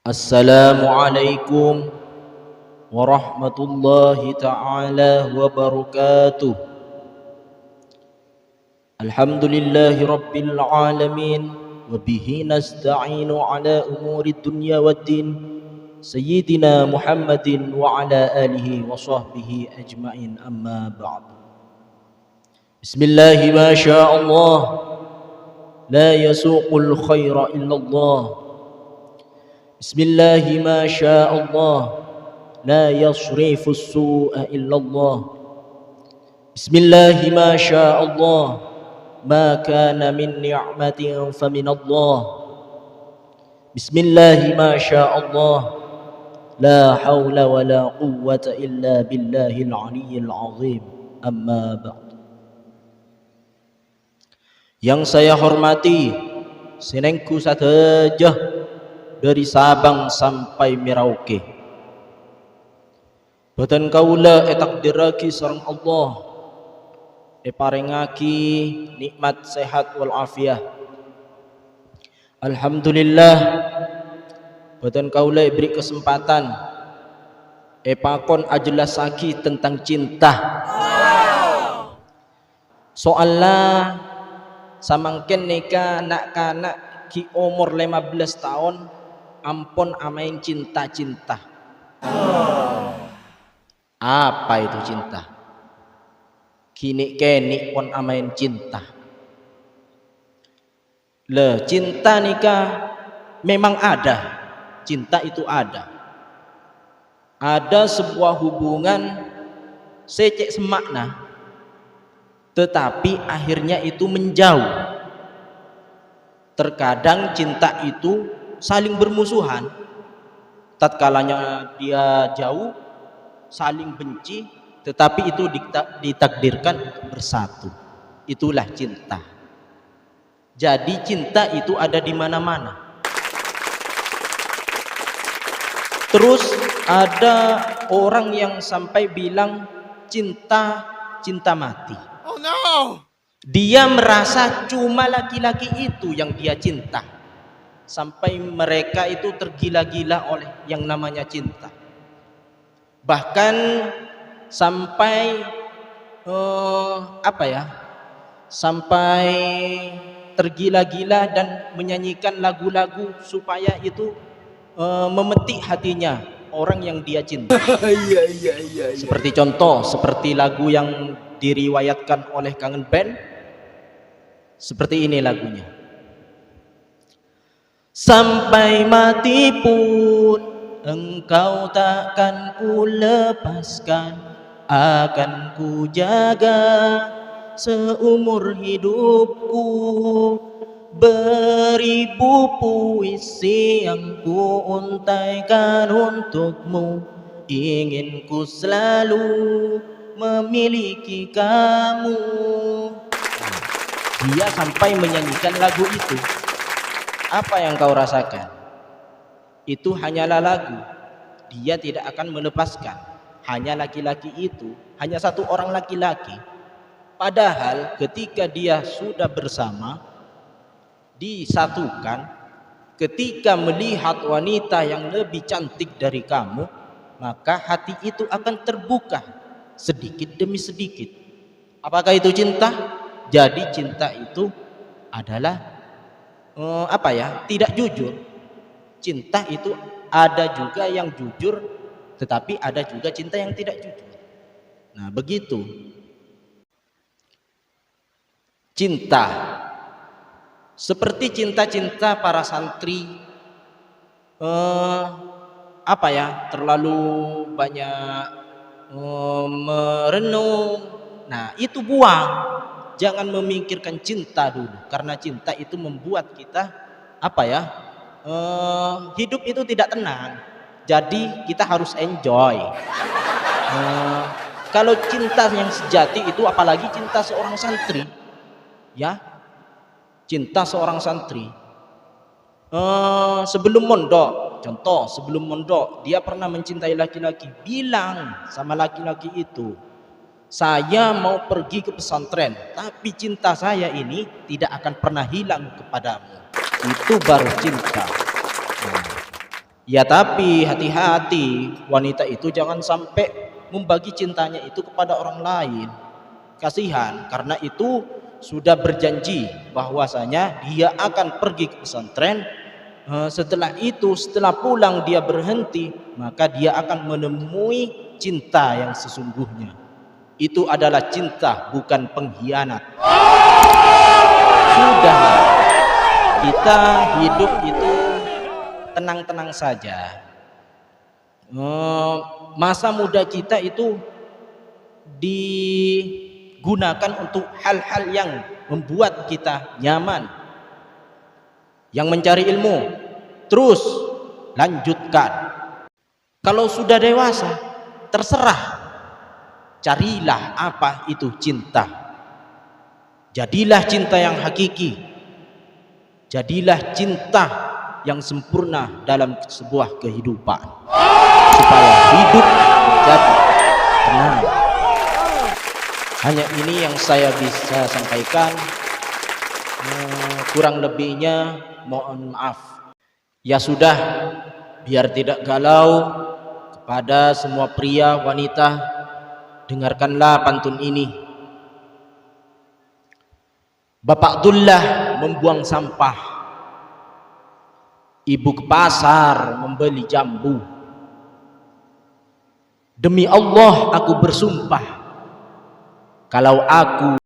Assalamualaikum warahmatullahi ta'ala wabarakatuh. Alhamdulillahi rabbil alamin, wabihi nasta'inu ala umuri dunya waddin, Sayyidina Muhammadin wa ala alihi wa sahbihi ajma'in, amma ba'du. Bismillahi ma sya'allah, la yasuqul khaira illallah. Bismillahi ma sya'allah, la yasrifus su'a illallah. Bismillahi ma sya'allah, ma kana min ni'matin faminallah. Bismillahi ma sya'allah, la hawla wa la quwwata illa billahil aliyyil azim, amma ba'd. Yang saya hormati sinengku sadajah dari Sabang sampai Merauke. Boten kaula takdiraki sareng Allah parengaki nikmat sehat wal afiah. Alhamdulillah boten kaula beri kesempatan pakon ajelasaki tentang cinta. Soalnya samangken neka nak kanak ki umur 15 tahun ampun amain cinta-cinta. Apa itu cinta? Kini keni pun amain cinta. Cinta nikah memang ada. Cinta itu ada. Ada sebuah hubungan secek semakna, tetapi akhirnya itu menjauh. Terkadang cinta itu saling bermusuhan, tatkalanya dia jauh saling benci, tetapi itu ditakdirkan untuk bersatu. Itulah cinta. Jadi cinta itu ada di mana-mana. Terus ada orang yang sampai bilang cinta mati. Oh no. Dia merasa cuma laki-laki itu yang dia cinta, sampai mereka itu tergila-gila oleh yang namanya cinta. Bahkan sampai sampai tergila-gila dan menyanyikan lagu-lagu supaya itu memetik hatinya orang yang dia cinta. Seperti contoh, seperti lagu yang diriwayatkan oleh Kangen Band. Seperti ini lagunya. Sampai mati pun engkau takkan ku lepaskan, akan ku jaga seumur hidupku. Beribu puisi yang ku untaikan untukmu, ingin ku selalu memiliki kamu. Dia sampai menyanyikan lagu itu. Apa yang kau rasakan? Itu hanyalah lagu. Dia tidak akan melepaskan. Hanya laki-laki itu, hanya satu orang laki-laki. Padahal ketika dia sudah bersama, disatukan, ketika melihat wanita yang lebih cantik dari kamu, maka hati itu akan terbuka sedikit demi sedikit. Apakah itu cinta? Jadi cinta itu adalah tidak jujur. Cinta itu ada juga yang jujur, tetapi ada juga cinta yang tidak jujur. Nah, begitu. Cinta seperti cinta-cinta para santri, terlalu banyak merenung. Nah, itu buang. Jangan memikirkan cinta dulu, karena cinta itu membuat kita hidup itu tidak tenang. Jadi kita harus enjoy. Kalau cinta yang sejati itu, apalagi cinta seorang santri, ya, cinta seorang santri. Sebelum mondok, contoh, sebelum mondok dia pernah mencintai laki-laki, bilang sama laki-laki itu, saya mau pergi ke pesantren, tapi cinta saya ini tidak akan pernah hilang kepadamu. Itu baru cinta. Ya tapi hati-hati, wanita itu jangan sampai membagi cintanya itu kepada orang lain. Kasihan, karena itu sudah berjanji bahwasanya dia akan pergi ke pesantren. Setelah itu, setelah pulang dia berhenti, maka dia akan menemui cinta yang sesungguhnya. Itu adalah cinta, bukan pengkhianat. Sudah, kita hidup itu tenang-tenang saja. Masa muda kita itu digunakan untuk hal-hal yang membuat kita nyaman. Yang mencari ilmu, terus lanjutkan. Kalau sudah dewasa, terserah, carilah apa itu cinta. Jadilah cinta yang hakiki, jadilah cinta yang sempurna dalam sebuah kehidupan, supaya hidup menjadi tenang. Hanya ini yang saya bisa sampaikan. Kurang lebihnya mohon maaf. Ya sudah, biar tidak galau, kepada semua pria wanita, dengarkanlah pantun ini. Bapak Abdullah membuang sampah, ibu ke pasar membeli jambu. Demi Allah aku bersumpah, kalau aku